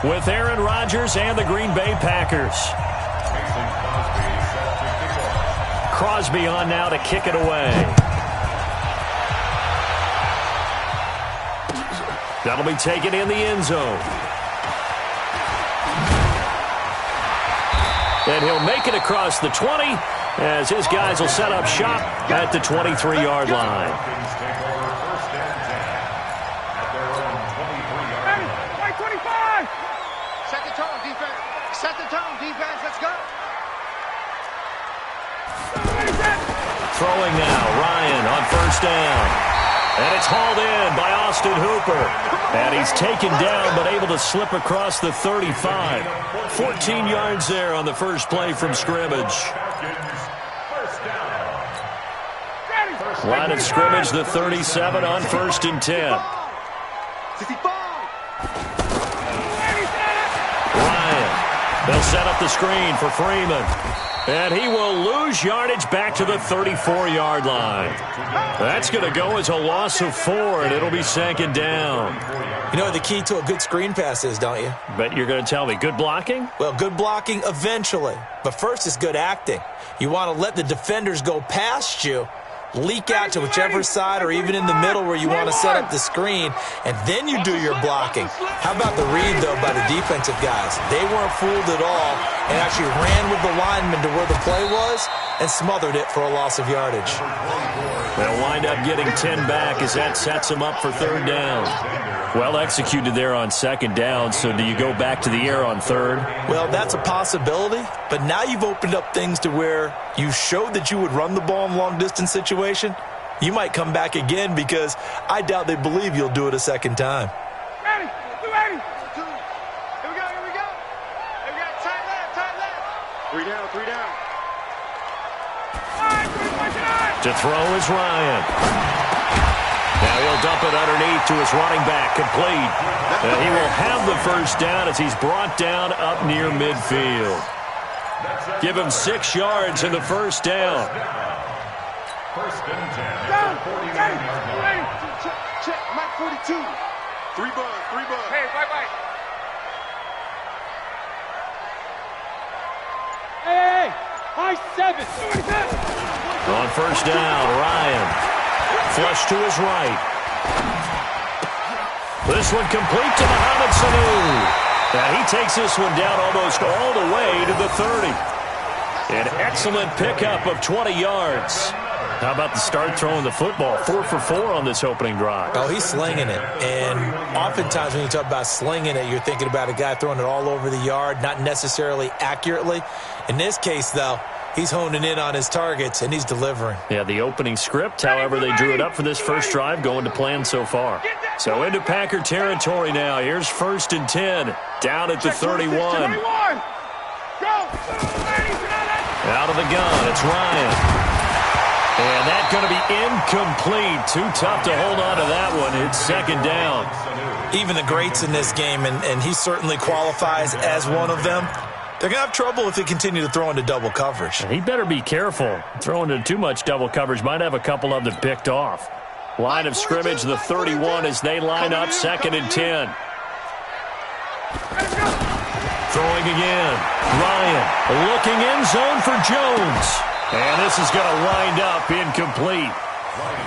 with Aaron Rodgers and the Green Bay Packers. Crosby on now to kick it away. That'll be taken in the end zone. And he'll make it across the 20 as his guys will set up shop at the 23-yard line. Throwing now, Ryan on first down. And it's hauled in by Austin Hooper. And he's taken down but able to slip across the 35. 14 yards there on the first play from scrimmage. Line of scrimmage, the 37 on 1st and 10. Ryan, they'll set up the screen for Freeman. And he will lose yardage back to the 34-yard line. That's going to go as a loss of 4, and it'll be 2nd down. You know what the key to a good screen pass is, don't you? Bet you're going to tell me. Good blocking? Well, good blocking eventually. But first is good acting. You want to let the defenders go past you, leak out to whichever side or even in the middle where you want to set up the screen, and then you do your blocking. How about the read, though, by the defensive guys? They weren't fooled at all and actually ran with the lineman to where the play was and smothered it for a loss of yardage. They'll wind up getting 10 back as that sets them up for 3rd down. Well executed there on 2nd down, so do you go back to the air on 3rd? Well, that's a possibility, but now you've opened up things to where you showed that you would run the ball in long-distance situation. You might come back again because I doubt they believe you'll do it a 2nd time. Ready, ready. Here we go. Here we go. Tight left. 3 down, 3 down. To throw is Ryan. Now he'll dump it underneath to his running back, complete. And he will have the 1st down as he's brought down up near midfield. Give him 6 yards in the 1st down. 1st and 10. Check. Mike 42. 3 bugs. Hey, bye. Hey. High 7. On 1st down, Ryan. Flush to his right. This one complete to Mohamed Sanu. Now he takes this one down almost all the way to the 30. An excellent pickup of 20 yards. How about the start throwing the football? 4 for 4 on this opening drive. Oh, he's slinging it. And oftentimes when you talk about slinging it, you're thinking about a guy throwing it all over the yard, not necessarily accurately. In this case, though, he's honing in on his targets, and he's delivering. Yeah, the opening script, however, they drew it up for this first drive, going to plan so far. So into Packer territory now. Here's 1st and 10, down at the 31. Out of the gun, it's Ryan. And that's going to be incomplete. Too tough to hold on to that one. It's 2nd down. Even the greats in this game, and he certainly qualifies as one of them, they're going to have trouble if they continue to throw into double coverage. He better be careful. Throwing into too much double coverage might have a couple of them picked off. Line of scrimmage, the 31 as they line up, 2nd and 10. Throwing again. Ryan looking in zone for Jones. And this is going to wind up incomplete.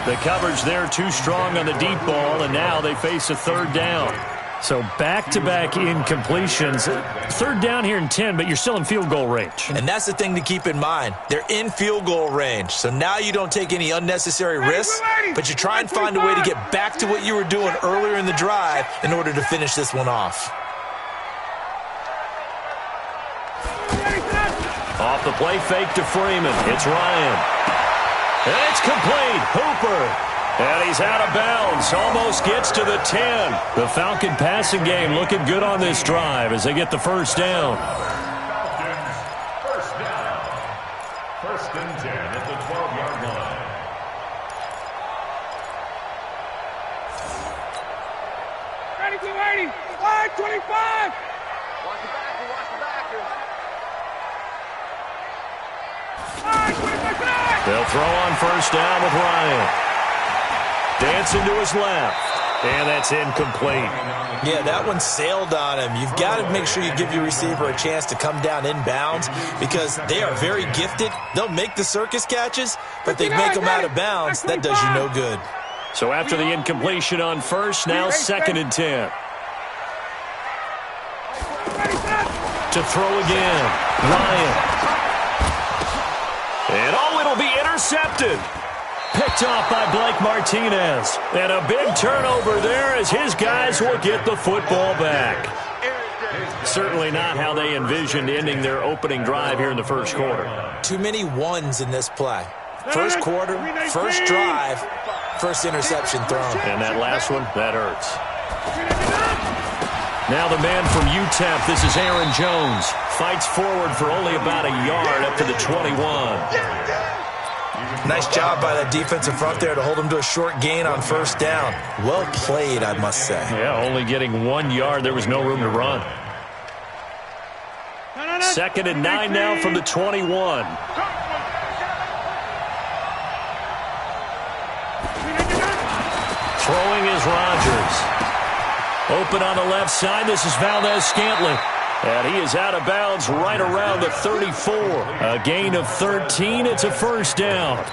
The coverage there too strong on the deep ball, and now they face a 3rd down. So back-to-back incompletions. 3rd down here in 10, but you're still in field goal range. And that's the thing to keep in mind. They're in field goal range. So now you don't take any unnecessary risks, but you try and find a way to get back to what you were doing earlier in the drive in order to finish this one off. Off the play fake to Freeman. It's Ryan. And it's complete. Hooper. And he's out of bounds. Almost gets to the 10. The Falcon passing game looking good on this drive as they get the 1st down. 1st and 10 at the 12-yard line. Ready, 525. Watch the backer. They'll throw on 1st down with Ryan. Dancing to his left. And that's incomplete. Yeah, that one sailed on him. You've got to make sure you give your receiver a chance to come down inbounds because they are very gifted. They'll make the circus catches, but they make them out of bounds. That does you no good. So after the incompletion on first, now 2nd and 10. To throw again, Ryan. And it'll be intercepted. Picked off by Blake Martinez. And a big turnover there as his guys will get the football back. Certainly not how they envisioned ending their opening drive here in the first quarter. Too many ones in this play. First quarter, first drive, first interception thrown. And that last one, that hurts. Now the man from UTEP, this is Aaron Jones. Fights forward for only about a yard up to the 21. Nice job by that defensive front there to hold him to a short gain on first down. Well played, I must say. Yeah, only getting 1 yard. There was no room to run. 2nd and 9 now from the 21. Throwing is Rodgers. Open on the left side. This is Valdez-Scantling. And he is out of bounds right around the 34. A gain of 13. It's a first down.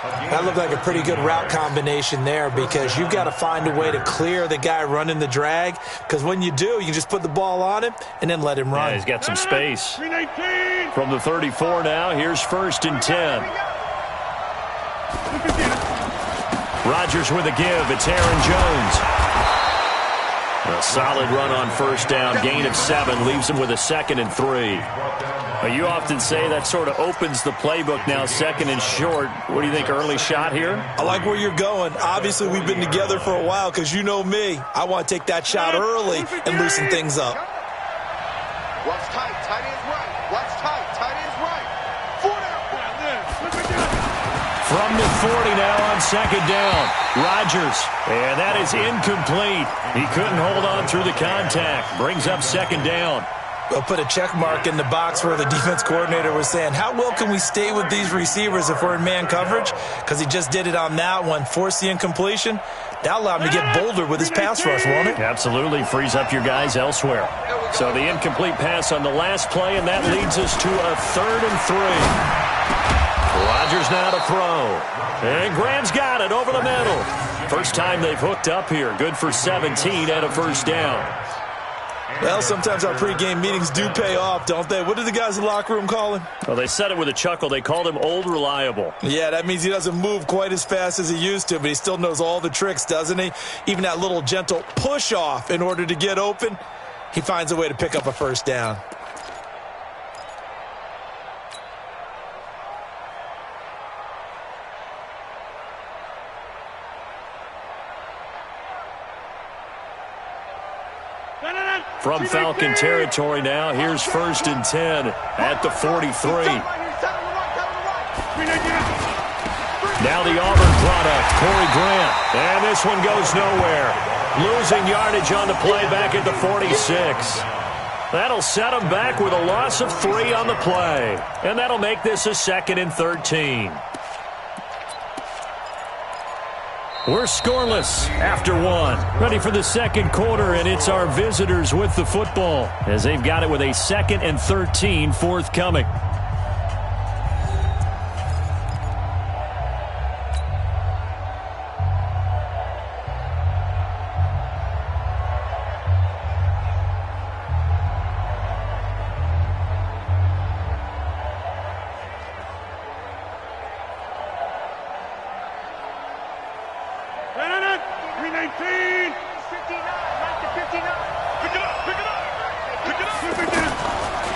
That looked like a pretty good route combination there because you've got to find a way to clear the guy running the drag because when you do, you just put the ball on him and then let him run. Yeah, he's got some space. From the 34 now, here's 1st and 10. Rodgers with a give. It's Aaron Jones. A solid run on first down. Gain of 7 leaves him with a 2nd and 3. You often say that sort of opens the playbook now, 2nd and short. What do you think, early shot here? I like where you're going. Obviously, we've been together for a while because you know me. I want to take that shot early and loosen things up. What's tight? Tight ends right. What's tight? Tight ends right. 4 down. From the 40 now on 2nd down. Rodgers. And that is incomplete. He couldn't hold on through the contact. Brings up 2nd down. We'll put a check mark in the box where the defense coordinator was saying, how well can we stay with these receivers if we're in man coverage? Because he just did it on that one. Force the incompletion. That'll allow him to get bolder with his pass rush, won't it? Absolutely. Frees up your guys elsewhere. So the incomplete pass on the last play, and that leads us to a 3rd and 3. Rodgers now to throw. And Graham's got it over the middle. First time they've hooked up here. Good for 17 and a first down. Well, sometimes our pregame meetings do pay off, don't they? What did the guys in the locker room call him? Well, they said it with a chuckle. They called him Old Reliable. Yeah, that means he doesn't move quite as fast as he used to, but he still knows all the tricks, doesn't he? Even that little gentle push-off in order to get open, he finds a way to pick up a first down. From Falcon territory now, here's 1st and 10 at the 43. Now the Auburn product, Corey Grant. And this one goes nowhere. Losing yardage on the play back at the 46. That'll set them back with a loss of 3 on the play. And that'll make this a 2nd and 13. We're scoreless after 1. Ready for the second quarter, and it's our visitors with the football as they've got it with a 2nd and 13 forthcoming.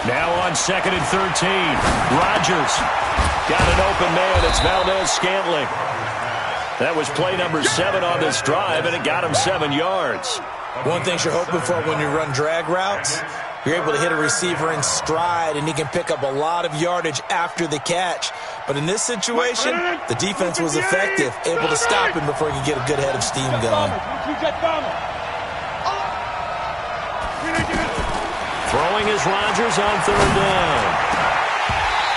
Now on 2nd and 13. Rodgers got an open man. It's Valdez-Scantling. That was play number 7 on this drive, and it got him 7 yards. One thing you're hoping for when you run drag routes, you're able to hit a receiver in stride, and he can pick up a lot of yardage after the catch. But in this situation, the defense was effective, able to stop him before he could get a good head of steam going. Throwing is Rodgers on 3rd down.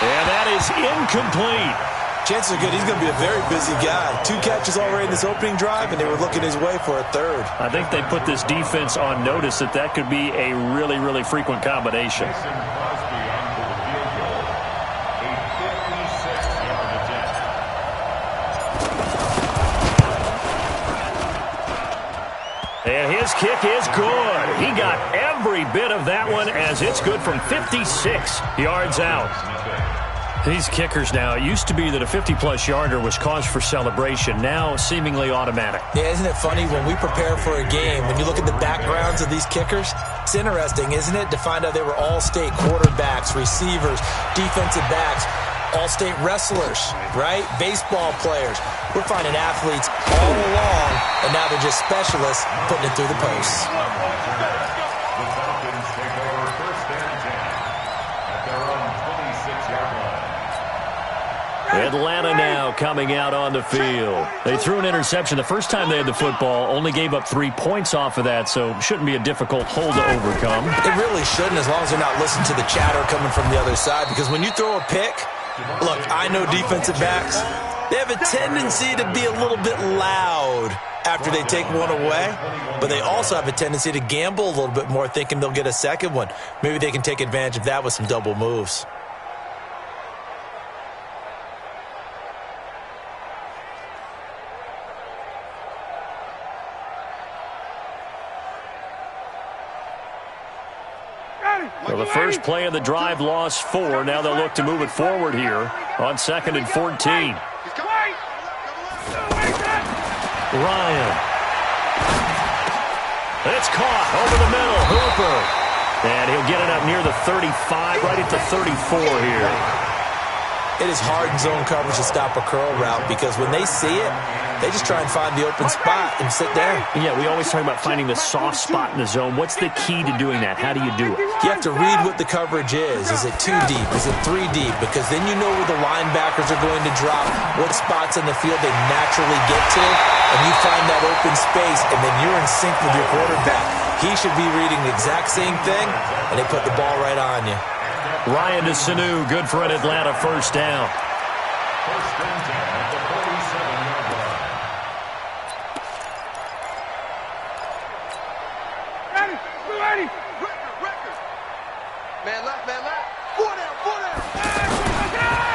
And that is incomplete. Chances are good he's going to be a very busy guy. 2 catches already in this opening drive, and they were looking his way for a third. I think they put this defense on notice that could be a really, really frequent combination. And his kick is good. He got every bit of that one as it's good from 56 yards out. These kickers now, it used to be that a 50-plus yarder was cause for celebration. Now, seemingly automatic. Yeah, isn't it funny when we prepare for a game, when you look at the backgrounds of these kickers, it's interesting, isn't it, to find out they were all-state quarterbacks, receivers, defensive backs, all-state wrestlers, right? Baseball players. We're finding athletes all along, and now they're just specialists putting it through the posts. The Falcons take over 1st and 10 at their own 26-yard line. Atlanta now coming out on the field. They threw an interception the first time they had the football, only gave up 3 points off of that, so shouldn't be a difficult hole to overcome. It really shouldn't, as long as they're not listening to the chatter coming from the other side, because when you throw a pick, look, I know defensive backs, they have a tendency to be a little bit loud after they take one away, but they also have a tendency to gamble a little bit more, thinking they'll get a second one. Maybe they can take advantage of that with some double moves. Well, the first play of the drive lost 4. Now they'll look to move it forward here on 2nd and 14. Ryan. It's caught over the middle. Hooper. And he'll get it up near the 35, right at the 34 here. It is hard in zone coverage to stop a curl route because when they see it, they just try and find the open spot and sit down. Yeah, we always talk about finding the soft spot in the zone. What's the key to doing that? How do you do it? You have to read what the coverage is. Is it 2 deep? Is it 3 deep? Because then you know where the linebackers are going to drop, what spots in the field they naturally get to, and you find that open space, and then you're in sync with your quarterback. He should be reading the exact same thing, and they put the ball right on you. Ryan to Sanu, good for an Atlanta first down. 1st and 10 at the 47-yard line. Ready, ready. Record. Man left, man left. 4 down.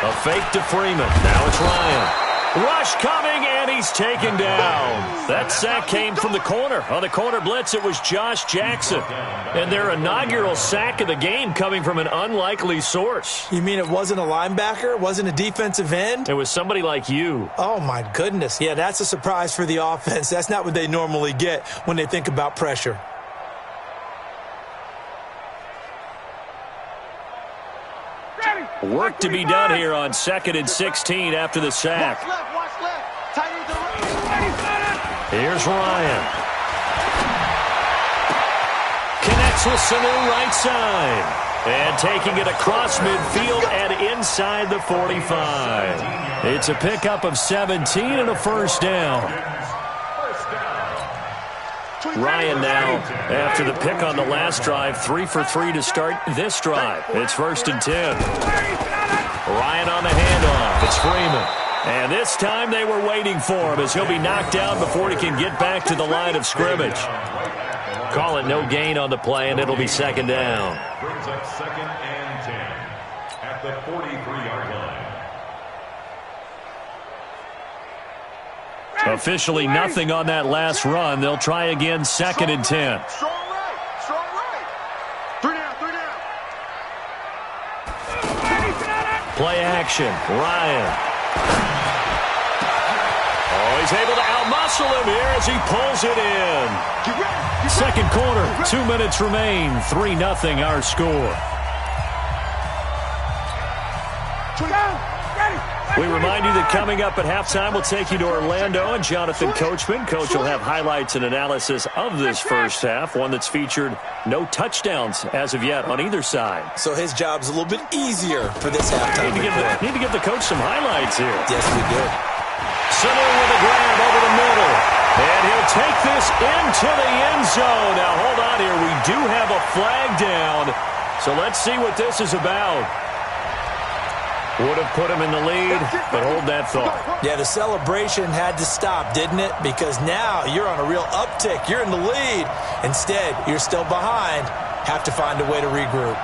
A fake to Freeman. Now it's Ryan. Rush coming, and he's taken down. That sack came from the corner. On the corner blitz, it was Josh Jackson. And their inaugural sack of the game coming from an unlikely source. You mean it wasn't a linebacker? It wasn't a defensive end? It was somebody like you. Oh, my goodness. Yeah, that's a surprise for the offense. That's not what they normally get when they think about pressure. Work to be done here on 2nd and 16 after the sack. Watch left. Tight end to right. Here's Ryan. Connects with Sanu right side. And taking it across midfield and inside the 45. It's a pickup of 17 and a first down. Ryan now, after the pick on the last drive, 3 for 3 to start this drive. It's 1st and 10. Ryan on the handoff. It's Freeman. And this time they were waiting for him as he'll be knocked down before he can get back to the line of scrimmage. Call it no gain on the play, and it'll be 2nd down. Brings up 2nd and 10 at the 43-yard line. Officially nothing on that last run. They'll try again, 2nd and 10. Strong right. Strong right. 3 down. 3 down. Play action. Ryan. Oh, he's able to outmuscle him here as he pulls it in. Second quarter, 2 minutes remain. 3-0 our score. We remind you that coming up at halftime, we'll take you to Orlando and Jonathan Coachman. Coach will have highlights and analysis of this first half, one that's featured no touchdowns as of yet on either side. So his job's a little bit easier for this halftime. Need to give the coach some highlights here. Yes, we do. Center with a grab over the middle. And he'll take this into the end zone. Now, hold on here. We do have a flag down. So let's see what this is about. Would have put him in the lead, but hold that thought. Yeah, the celebration had to stop, didn't it? Because now you're on a real uptick. You're in the lead. Instead, you're still behind. Have to find a way to regroup.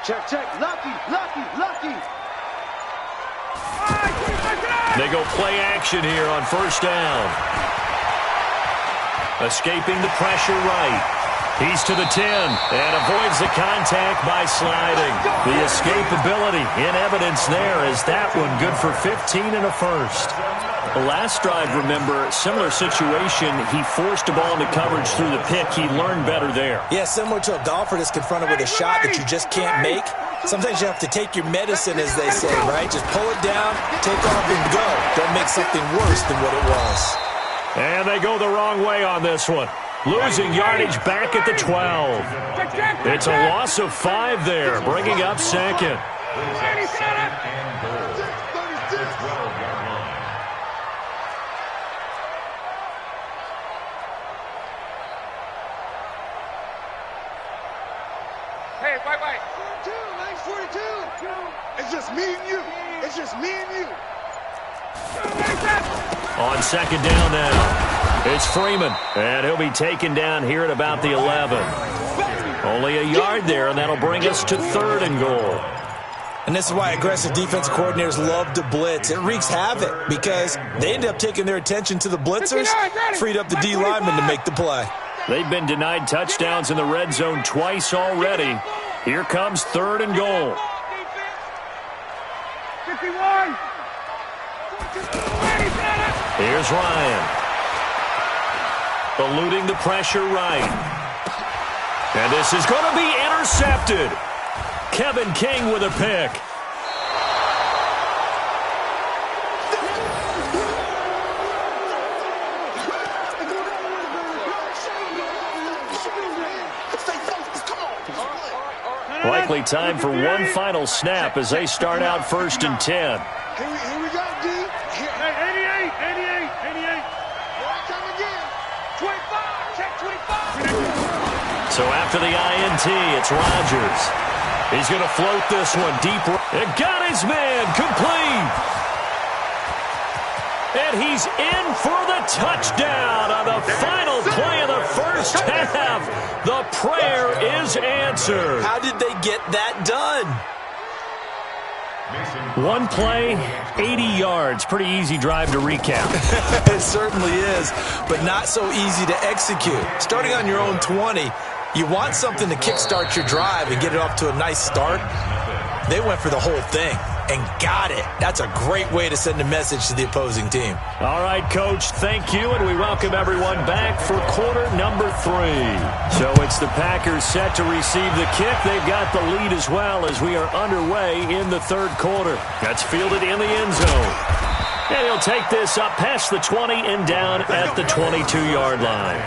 Check, check. Lucky, lucky, lucky. They go play action here on first down. Escaping the pressure right. He's to the 10 and avoids the contact by sliding. The escapability in evidence there. Is that one good for 15 and a first? The last drive, remember, similar situation. He forced a ball into coverage through the pick. He learned better there. Yeah, similar to a golfer that's confronted with a shot that you just can't make. Sometimes you have to take your medicine, as they say, right? Just pull it down, take off, and go. Don't make something worse than what it was. And they go the wrong way on this one. Losing yardage back at the 12. It's a loss of 5 there, bringing up second. Hey, wait. 42, 42. It's just me and you. It's just me and you. On second down now, it's Freeman, and he'll be taken down here at about the 11. Only a yard there, and that'll bring us to 3rd and goal. And this is why aggressive defensive coordinators love to blitz. It wreaks havoc because they end up taking their attention to the blitzers, freed up the D lineman to make the play. They've been denied touchdowns in the red zone twice already. Here comes 3rd and goal. 51. Here's Ryan. Eluding the pressure right. And this is going to be intercepted. Kevin King with a pick. Likely time for one final snap as they start out 1st and 10. Here we go, D. 88. Come again. 25. Check 25. So after the INT, it's Rodgers. He's going to float this one deep. It got his man complete. And he's in for the touchdown on the final play of the first half. The prayer is answered. How did they get that done? One play, 80 yards. Pretty easy drive to recap. It certainly is, but not so easy to execute. Starting on your own 20, you want something to kickstart your drive and get it off to a nice start. They went for the whole thing and got it. That's a great way to send a message to the opposing team. All right, Coach, thank you, and we welcome everyone back for quarter number 3. So it's the Packers set to receive the kick. They've got the lead as well as we are underway in the 3rd quarter. That's fielded in the end zone. And he'll take this up past the 20 and down at the 22-yard line.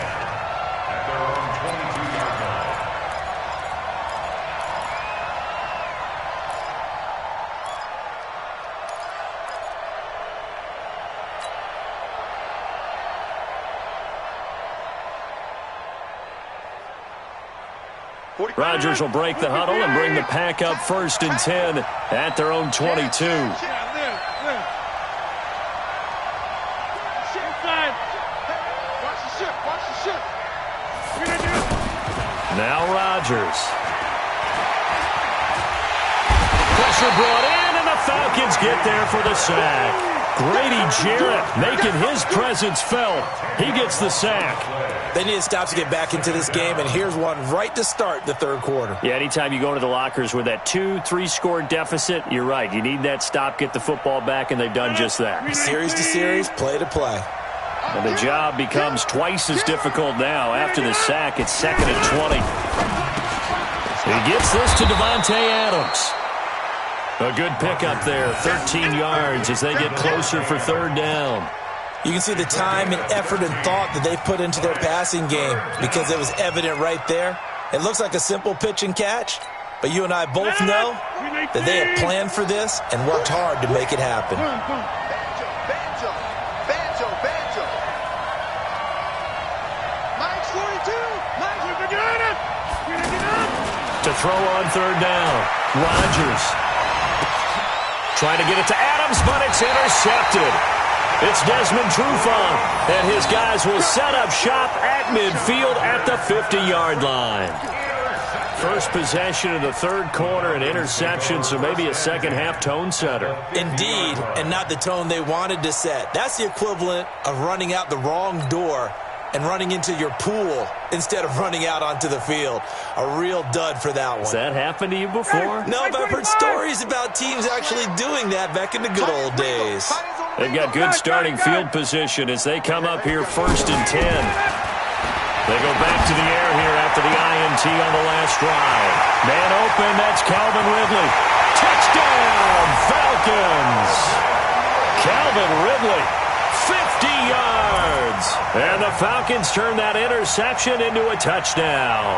Rodgers will break the huddle and bring the pack up 1st and 10 at their own 22. Now Rodgers. Pressure brought in, and the Falcons get there for the sack. Grady Jarrett making his presence felt. He gets the sack. They need to stop to get back into this game, and here's one right to start the 3rd quarter. Yeah, anytime you go to the lockers with that 2-3 score deficit, you're right. You need that stop, get the football back, and they've done just that. Series to series, play to play. And the job becomes twice as difficult now after the sack. It's 2nd and 20. He gets this to Devontae Adams. A good pickup there, 13 yards as they get closer for 3rd down. You can see the time and effort and thought that they've put into their passing game because it was evident right there. It looks like a simple pitch and catch, but you and I both know that they have planned for this and worked hard to make it happen. To throw on third down, Rodgers trying to get it to Adams, but it's intercepted. It's Desmond Trufant, and his guys will set up shop at midfield at the 50-yard line. First possession of the third quarter, an interception, so maybe a second-half tone setter. Indeed, and not the tone they wanted to set. That's the equivalent of running out the wrong door and running into your pool instead of running out onto the field. A real dud for that one. Has that happened to you before? No, but I've heard stories about teams actually doing that back in the good old days. They've got good starting field position as they come up here 1st and 10. They go back to the air here after the INT on the last drive. Man open, that's Calvin Ridley. Touchdown, Falcons! Calvin Ridley, 50 yards. And the Falcons turn that interception into a touchdown.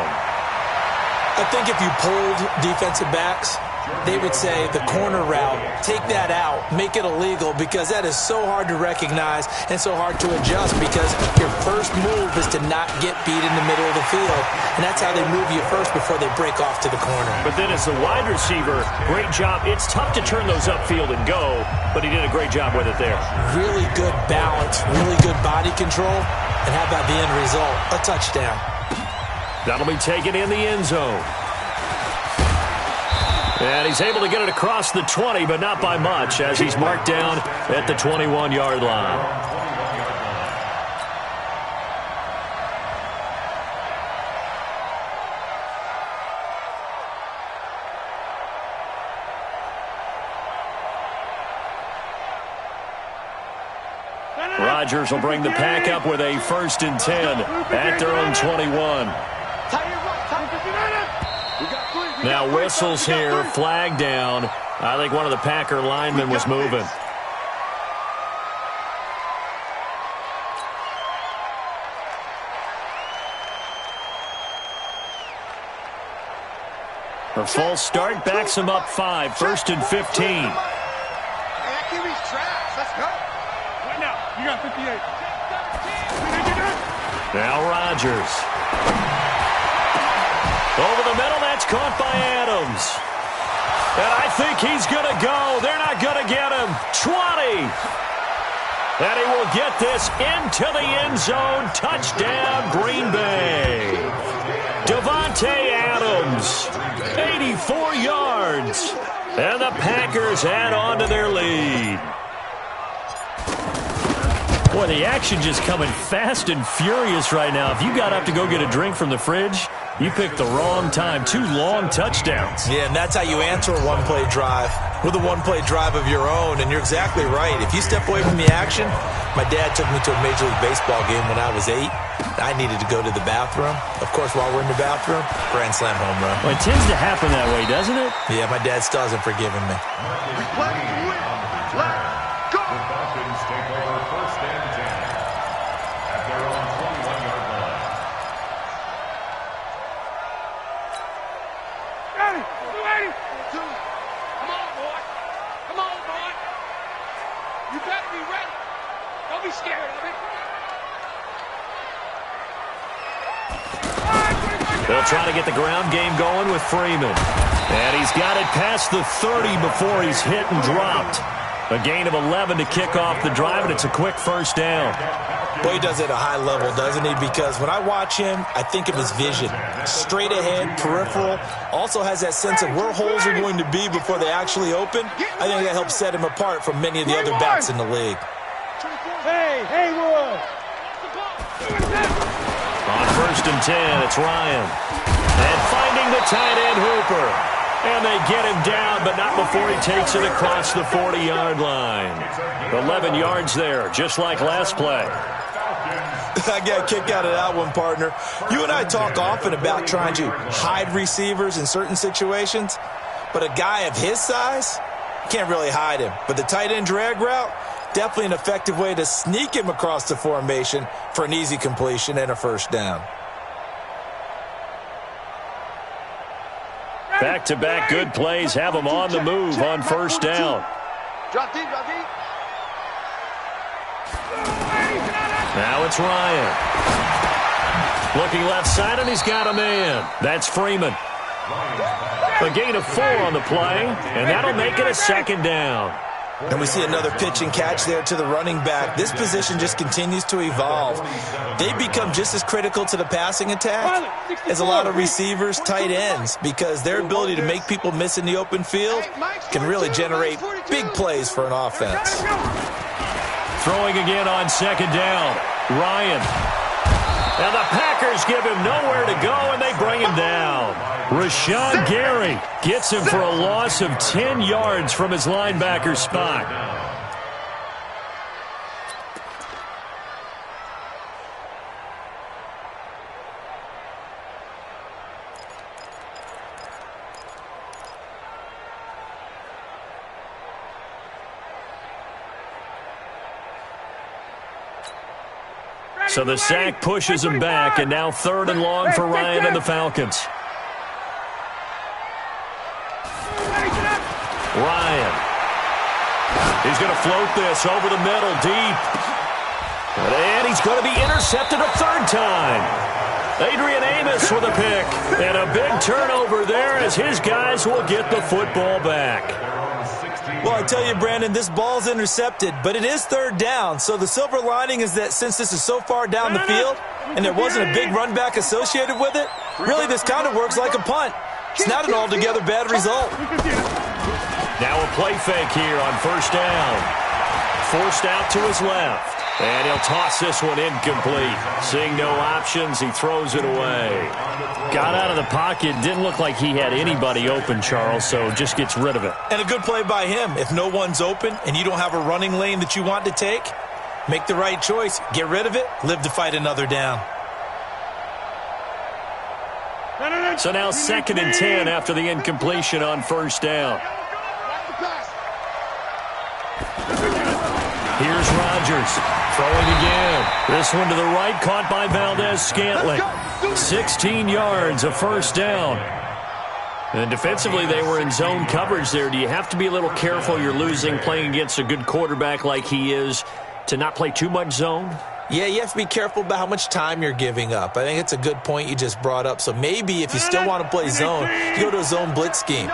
I think if you polled defensive backs, they would say the corner route, take that out, make it illegal, because that is so hard to recognize and so hard to adjust because your first move is to not get beat in the middle of the field. And that's how they move you first before they break off to the corner. But then as the wide receiver, great job. It's tough to turn those upfield and go, but he did a great job with it there. Really good balance, really good body control. And how about the end result? A touchdown. That'll be taken in the end zone. And he's able to get it across the 20, but not by much, as he's marked down at the 21-yard line. Rodgers will bring the pack up with a 1st and 10 at their own 21. Now whistles here, flag down. I think one of the Packer linemen was moving. A false start backs him up 5, 1st and 15. Hey, that QB's trash. Let's go. Right now, you got 58. Now Rodgers. Over the middle, that's caught by Adams. And I think he's going to go. They're not going to get him. 20. And he will get this into the end zone. Touchdown, Green Bay. Davante Adams, 84 yards. And the Packers add on to their lead. Boy, the action just coming fast and furious right now. If you got up to go get a drink from the fridge, you picked the wrong time. 2 long touchdowns. Yeah, and that's how you answer a one-play drive with a one-play drive of your own. And you're exactly right. If you step away from the action, my dad took me to a Major League Baseball game when I was 8. I needed to go to the bathroom. Of course, while we're in the bathroom, grand slam home run. Well, it tends to happen that way, doesn't it? Yeah, my dad still hasn't forgiven me. They'll try to get the ground game going with Freeman. And he's got it past the 30 before he's hit and dropped. A gain of 11 to kick off the drive, and it's a quick 1st down. Boy, he does it at a high level, doesn't he? Because when I watch him, I think of his vision. Straight ahead, peripheral. Also has that sense of where holes are going to be before they actually open. I think that helps set him apart from many of the other backs in the league. Hey, Haywood. On 1st and 10, it's Ryan. And finding the tight end, Hooper. And they get him down, but not before he takes it across the 40-yard line. 11 yards there, just like last play. I got a kick out of that one, partner. You and I talk often about trying to hide receivers in certain situations, but a guy of his size can't really hide him. But the tight end drag route, Definitely an effective way to sneak him across the formation for an easy completion and a first down. Back-to-back good plays have him on the move on first down. Drop deep, drop deep. Now it's Ryan. Looking left side, and he's got a man. That's Freeman. A gain of 4 on the play, and that'll make it a second down. And we see another pitch and catch there to the running back. This position just continues to evolve. They become just as critical to the passing attack as a lot of receivers, tight ends, because their ability to make people miss in the open field can really generate big plays for an offense. Throwing again on second down. Ryan. And the Packers give him nowhere to go, and they bring him down. Rashawn Gary gets him for a loss of 10 yards from his linebacker spot. So the sack pushes him back, and now 3rd and long for Ryan and the Falcons. Ryan. He's going to float this over the middle, deep. And he's going to be intercepted a 3rd time. Adrian Amos with a pick. And a big turnover there as his guys will get the football back. Well, I tell you, Brandon, this ball's intercepted, but it is 3rd down. So the silver lining is that since this is so far down the field and there wasn't a big run back associated with it, really this kind of works like a punt. It's not an altogether bad result. Now a play fake here on first down. Forced out to his left. And he'll toss this one incomplete. Seeing no options, he throws it away. Got out of the pocket. Didn't look like he had anybody open, Charles, so just gets rid of it. And a good play by him. If no one's open and you don't have a running lane that you want to take, make the right choice. Get rid of it. Live to fight another down. So now 2nd and 10 after the incompletion on first down. Here's Rodgers. Throwing again. This one to the right, caught by Valdez-Scantling. 16 yards, a first down. And defensively, they were in zone coverage there. Do you have to be a little careful? You're losing, playing against a good quarterback like he is, to not play too much zone? Yeah, you have to be careful about how much time you're giving up. I think it's a good point you just brought up. So maybe if you still want to play zone, you go to a zone blitz scheme.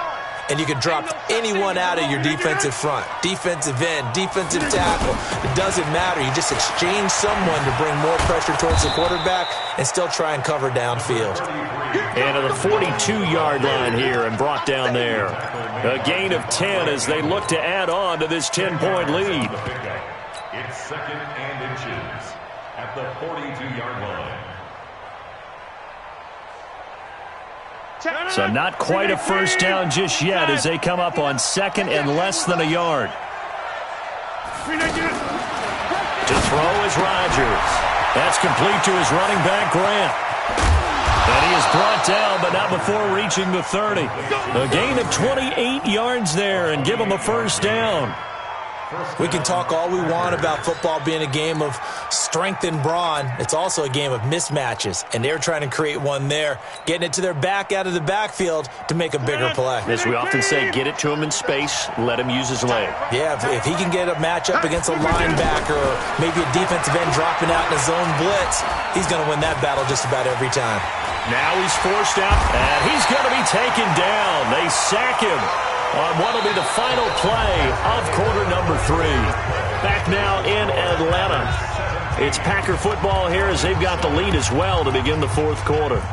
And you can drop anyone out of your defensive front. Defensive end, defensive tackle. It doesn't matter. You just exchange someone to bring more pressure towards the quarterback and still try and cover downfield. And to the 42-yard line here and brought down there. A gain of 10 as they look to add on to this 10-point lead. It's 2nd and inches at the 42-yard line. So not quite a first down just yet as they come up on 2nd and less than a yard. To throw is Rodgers. That's complete to his running back, Grant. And he is brought down, but not before reaching the 30. A gain of 28 yards there and give him a first down. We can talk all we want about football being a game of strength and brawn. It's also a game of mismatches, and they're trying to create one there, getting it to their back out of the backfield to make a bigger play. As we often say, get it to him in space, let him use his leg. Yeah, if he can get a matchup against a linebacker or maybe a defensive end dropping out in a zone blitz, he's going to win that battle just about every time. Now he's forced out, and he's going to be taken down. They sack him on what will be the final play of quarter number 3. Back now in Atlanta. It's Packer football here as they've got the lead as well to begin the 4th quarter.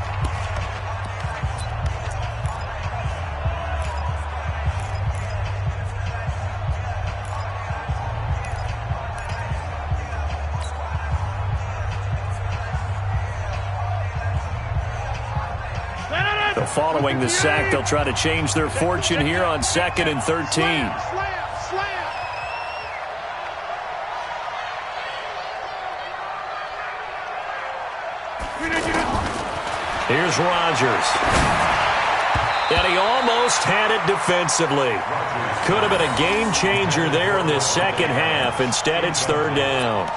So following the sack, they'll try to change their fortune here on 2nd and 13. Here's Rodgers. And he almost had it defensively. Could have been a game changer there in this second half. Instead, it's third down.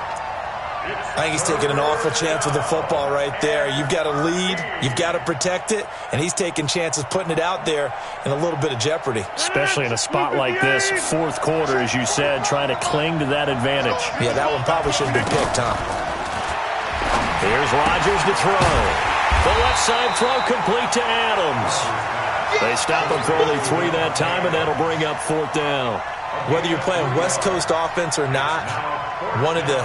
I think he's taking an awful chance with the football right there. You've got to lead, you've got to protect it, and he's taking chances putting it out there in a little bit of jeopardy. Especially in a spot like this, fourth quarter, as you said, trying to cling to that advantage. Yeah, that one probably should have been picked, Tom. Here's Rodgers to throw. The left side throw complete to Adams. They stop him for only 3 that time, and that'll bring up fourth down. Whether you're playing West Coast offense or not, one of the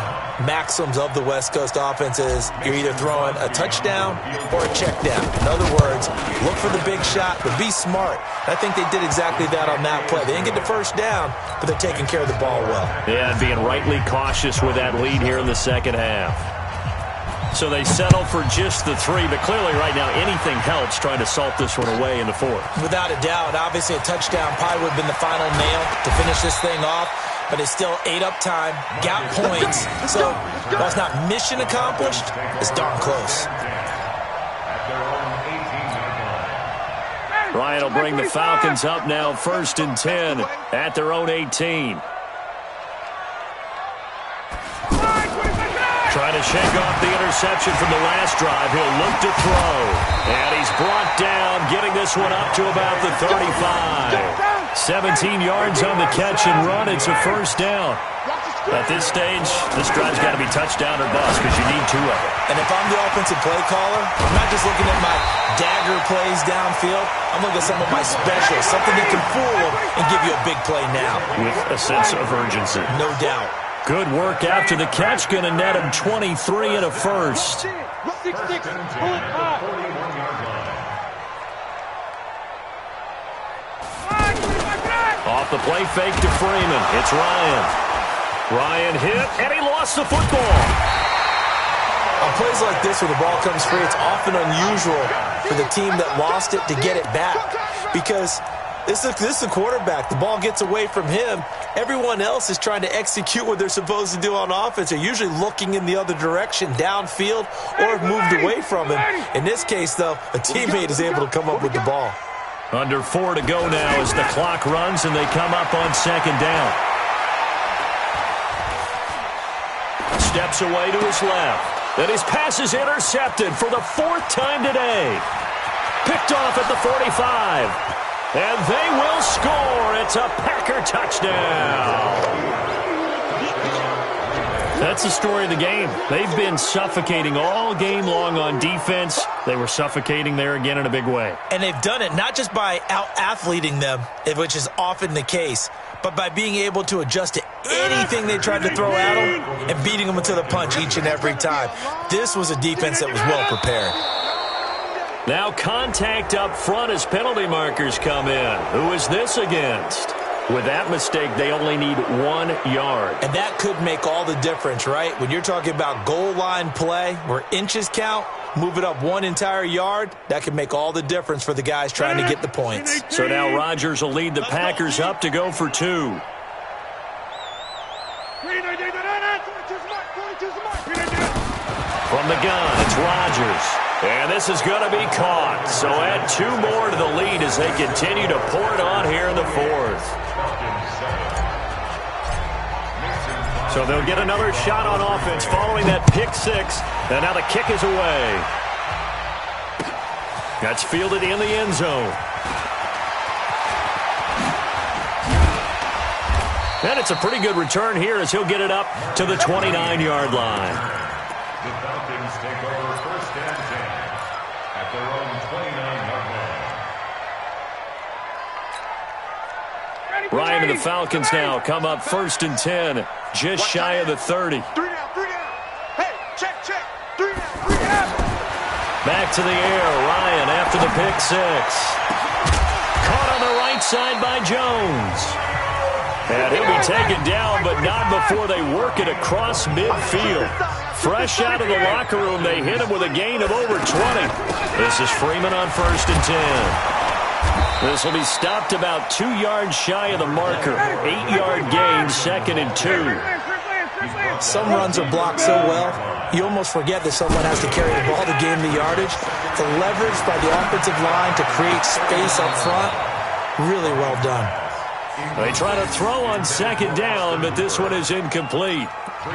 maxims of the West Coast offense is you're either throwing a touchdown or a check down. In other words, look for the big shot, but be smart. I think they did exactly that on that play. They didn't get the first down, but they're taking care of the ball well. Yeah, and being rightly cautious with that lead here in the second half. So they settle for just the 3, but clearly right now anything helps trying to salt this one away in the fourth. Without a doubt, obviously a touchdown probably would have been the final nail to finish this thing off, but it's still 8 up time, got points, so while it's not mission accomplished, it's darn close. Ryan will bring the Falcons up now, 1st and 10 at their own 18. Trying to shake off the interception from the last drive. He'll look to throw. And he's brought down, getting this one up to about the 35. 17 yards on the catch and run. It's a first down. At this stage, this drive's got to be touchdown or bust because you need 2 of them. And if I'm the offensive play caller, I'm not just looking at my dagger plays downfield. I'm looking at some of my specials, something that can fool them and give you a big play now. With a sense of urgency. No doubt. Good work after the catch. Going to net him 23 and a first. Off the play fake to Freeman. It's Ryan. Ryan hit, and he lost the football. On plays like this where the ball comes free, it's often unusual for the team that lost it to get it back. Because this is a quarterback. The ball gets away from him. Everyone else is trying to execute what they're supposed to do on offense. They're usually looking in the other direction, downfield, or have moved away from him. In this case, though, a teammate is able to come up with the ball. Under 4 to go now as the clock runs and they come up on 2nd down. Steps away to his left. Then his pass is intercepted for the 4th time today. Picked off at the 45. And they will score. It's a Packer touchdown. That's the story of the game. They've been suffocating all game long on defense. They were suffocating there again in a big way. And they've done it not just by out-athleting them, which is often the case, but by being able to adjust to anything they tried to throw at them and beating them to the punch each and every time. This was a defense that was well prepared. Now contact up front as penalty markers come in. Who is this against? With that mistake, they only need 1 yard. And that could make all the difference, right? When you're talking about goal line play where inches count, move it up 1 entire yard, that could make all the difference for the guys trying to get the points. So now Rodgers will lead the Packers up to go for 2. From the gun, it's Rodgers. And this is going to be caught. So add 2 more to the lead as they continue to pour it on here in the 4th. So they'll get another shot on offense following that pick 6. And now the kick is away. That's fielded in the end zone. And it's a pretty good return here as he'll get it up to the 29-yard line. The Falcons take over 1st and 10 at their own 29-yard line. Ryan and the Falcons now come up 1st and 10, just shy of the 30. 3 down, 3 down. Hey, check, 3 down, 3 down. Back to the air, Ryan after the pick 6. Caught on the right side by Jones. And he'll be taken down, but not before they work it across midfield. Fresh out of the locker room, they hit him with a gain of over 20. This is Freeman on 1st and 10. This will be stopped about 2 yards shy of the marker. 8-yard gain, 2nd and 2. Some runs are blocked so well, you almost forget that someone has to carry the ball to gain the yardage. The leverage by the offensive line to create space up front, really well done. They try to throw on second down, but this one is incomplete.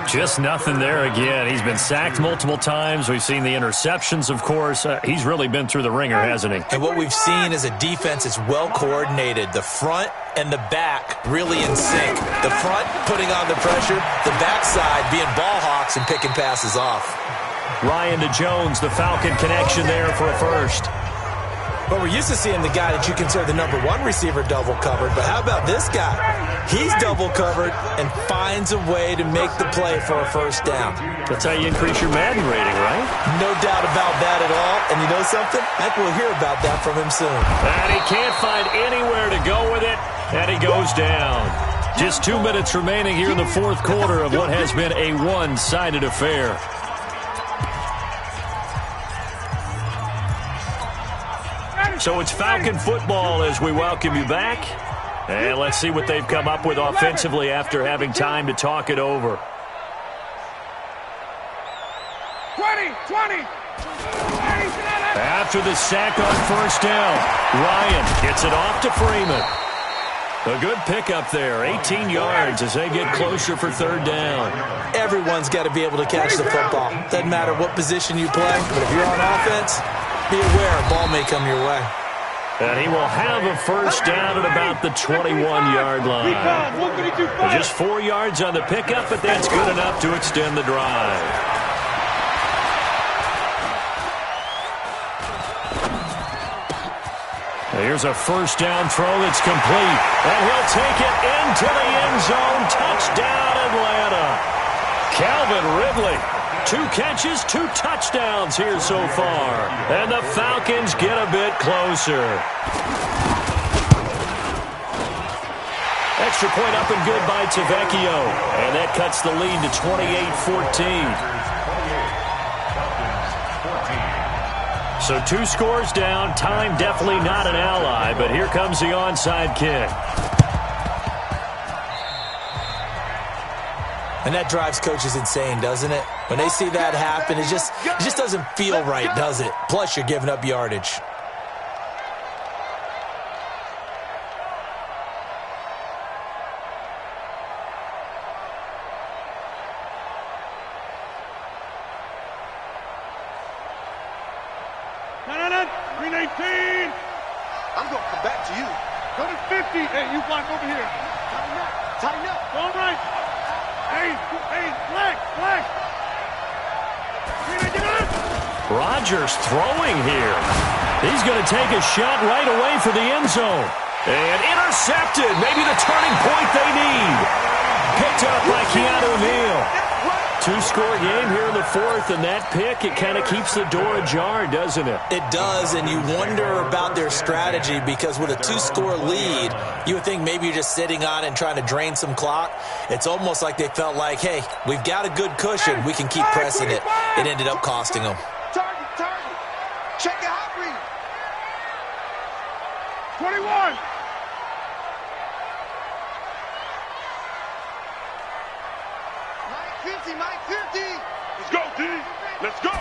Just nothing there again. He's been sacked multiple times. We've seen the interceptions, of course. He's really been through the ringer, hasn't he? And what we've seen is a defense that's well coordinated. The front and the back really in sync. The front putting on the pressure, the backside being ball hawks and picking passes off. Ryan to Jones, the Falcon connection there for a first. But we're used to seeing the guy that you consider the number one receiver double covered. But how about this guy? He's double covered and finds a way to make the play for a first down. That's how you increase your Madden rating, right? No doubt about that at all. And you know something? I think we'll hear about that from him soon. And he can't find anywhere to go with it, and he goes down. Just 2 minutes remaining here in the fourth quarter of what has been a one-sided affair. So it's Falcon football as we welcome you back. And let's see what they've come up with offensively after having time to talk it over. 20. After the sack on first down, Ryan gets it off to Freeman. A good pickup there, 18 yards as they get closer for third down. Everyone's got to be able to catch the football. Doesn't matter what position you play, but if you're on offense, be aware a ball may come your way. And he will have a first down at about the 21-yard line. Just 4 yards on the pickup, but that's good enough to extend the drive. Here's a first down throw that's complete. And he'll take it into the end zone. Touchdown, Atlanta. Calvin Ridley. 2 catches, 2 touchdowns here so far. And the Falcons get a bit closer. Extra point up and good by Tavecchio. And that cuts the lead to 28-14. So 2 scores down. Time definitely not an ally, but here comes the onside kick. And that drives coaches insane, doesn't it? When they see that happen, it just doesn't feel right, does it? Plus, you're giving up yardage. No. 319. I'm going to come back to you. Go to 50. Hey, you block over here. Tighten up. All right. Hey, flag. Rodgers throwing here. He's going to take a shot right away for the end zone. And intercepted. Maybe the turning point they need. Picked up by Keanu Neal. 2-score game here in the fourth, and that pick, it kind of keeps the door ajar, doesn't it? It does, and you wonder about their strategy because with a 2-score lead, you would think maybe you're just sitting on it and trying to drain some clock. It's almost like they felt like, hey, we've got a good cushion. We can keep pressing it. It ended up costing them. Target. Check it out, read. 21. Mike 50. Let's go, D. Let's go.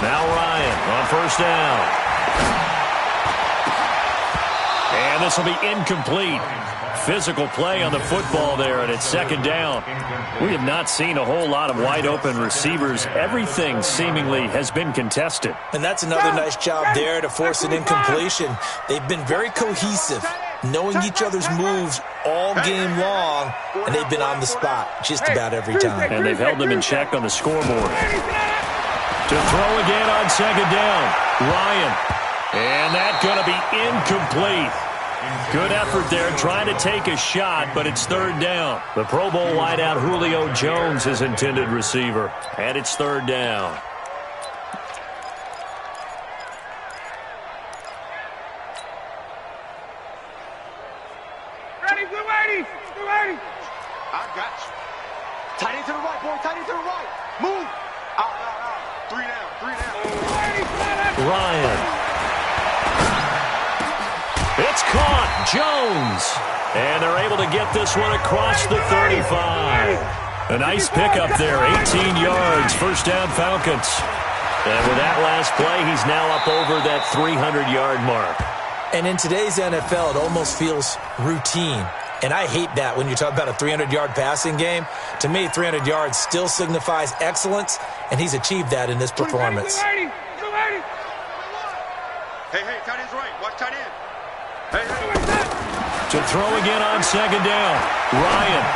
Now Ryan on first down. And this will be incomplete. Physical play on the football there, and it's second down. We have not seen a whole lot of wide-open receivers. Everything seemingly has been contested. And that's another nice job there to force an incompletion. They've been very cohesive, knowing each other's moves all game long, and they've been on the spot just about every time. And they've held them in check on the scoreboard. To throw again on second down, Ryan. And that's going to be incomplete. Good effort there, trying to take a shot, but it's third down. The Pro Bowl wideout Julio Jones is intended receiver, and it's third down. Ready, blue 80. I got you. Tight end to the right, boy. Tight end to the right. Move. Out. 3 down. Ryan. It's caught. Jones. And they're able to get this one across the 35. A nice pickup there, 18 yards, first down Falcons. And with that last play, he's now up over that 300-yard mark. And in today's NFL, it almost feels routine. And I hate that when you talk about a 300-yard passing game. To me, 300 yards still signifies excellence, and he's achieved that in this performance. Hey, tight end's right. Watch tight end. Hey. To throw again on second down, Ryan.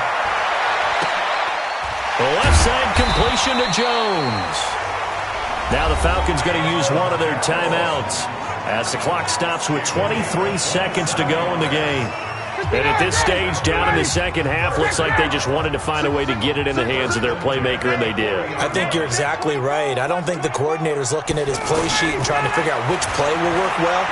The left side completion to Jones. Now the Falcons going to use one of their timeouts as the clock stops with 23 seconds to go in the game. And at this stage, down in the second half, looks like they just wanted to find a way to get it in the hands of their playmaker, and they did. I think you're exactly right. I don't think the coordinator's looking at his play sheet and trying to figure out which play will work well.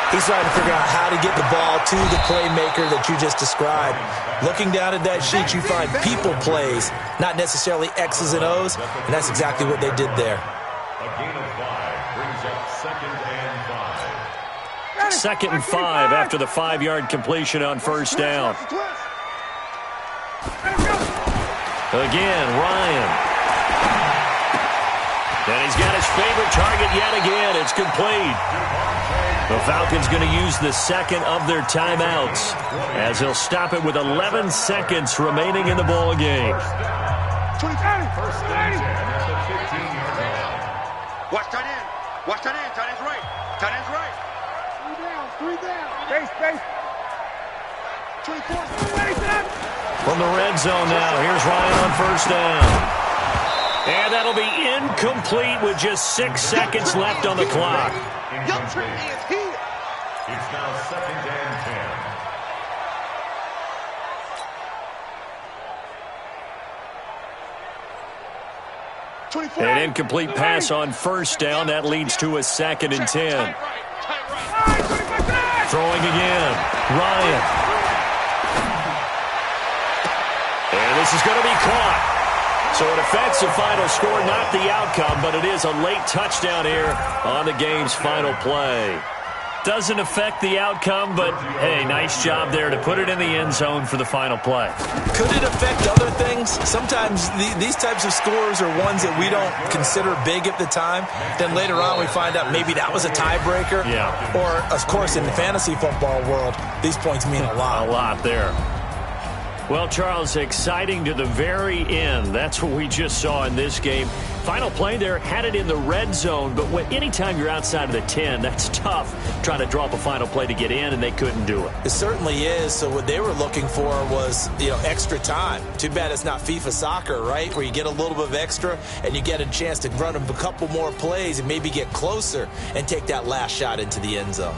He's trying to figure out how to get the ball to the playmaker that you just described. Looking down at that sheet, you find people plays, not necessarily X's and O's, and that's exactly what they did there. A gain of 5 brings up 2nd and 5. 2nd and 5 after the 5-yard completion on first down. Again, Ryan. And he's got his favorite target yet again. It's complete. The Falcons going to use the second of their timeouts as he'll stop it with 11 seconds remaining in the ball game. First and 10 at the 15-yard line. Watch tight end. Watch tight end. Tight end's right. Tight end's right. 3 down. Space. 24. From the red zone now, here's Ryan on first down. And that'll be incomplete with just 6 seconds left on the clock. Young Trey is here. It's now 2nd and 10. 24. An incomplete pass on first down. That leads to a 2nd and 10. Throwing again. Ryan. And this is going to be caught. So an offensive final score, not the outcome, but it is a late touchdown here on the game's final play. Doesn't affect the outcome, but, hey, nice job there to put it in the end zone for the final play. Could it affect other things? Sometimes these types of scores are ones that we don't consider big at the time. Then later on we find out maybe that was a tiebreaker. Yeah. Or, of course, in the fantasy football world, these points mean a lot. A lot there. Well, Charles, exciting to the very end. That's what we just saw in this game. Final play there, had it in the red zone, but anytime you're outside of the 10, that's tough trying to draw up a final play to get in, and they couldn't do it. It certainly is. So what they were looking for was, extra time. Too bad it's not FIFA soccer, right, where you get a little bit of extra and you get a chance to run a couple more plays and maybe get closer and take that last shot into the end zone.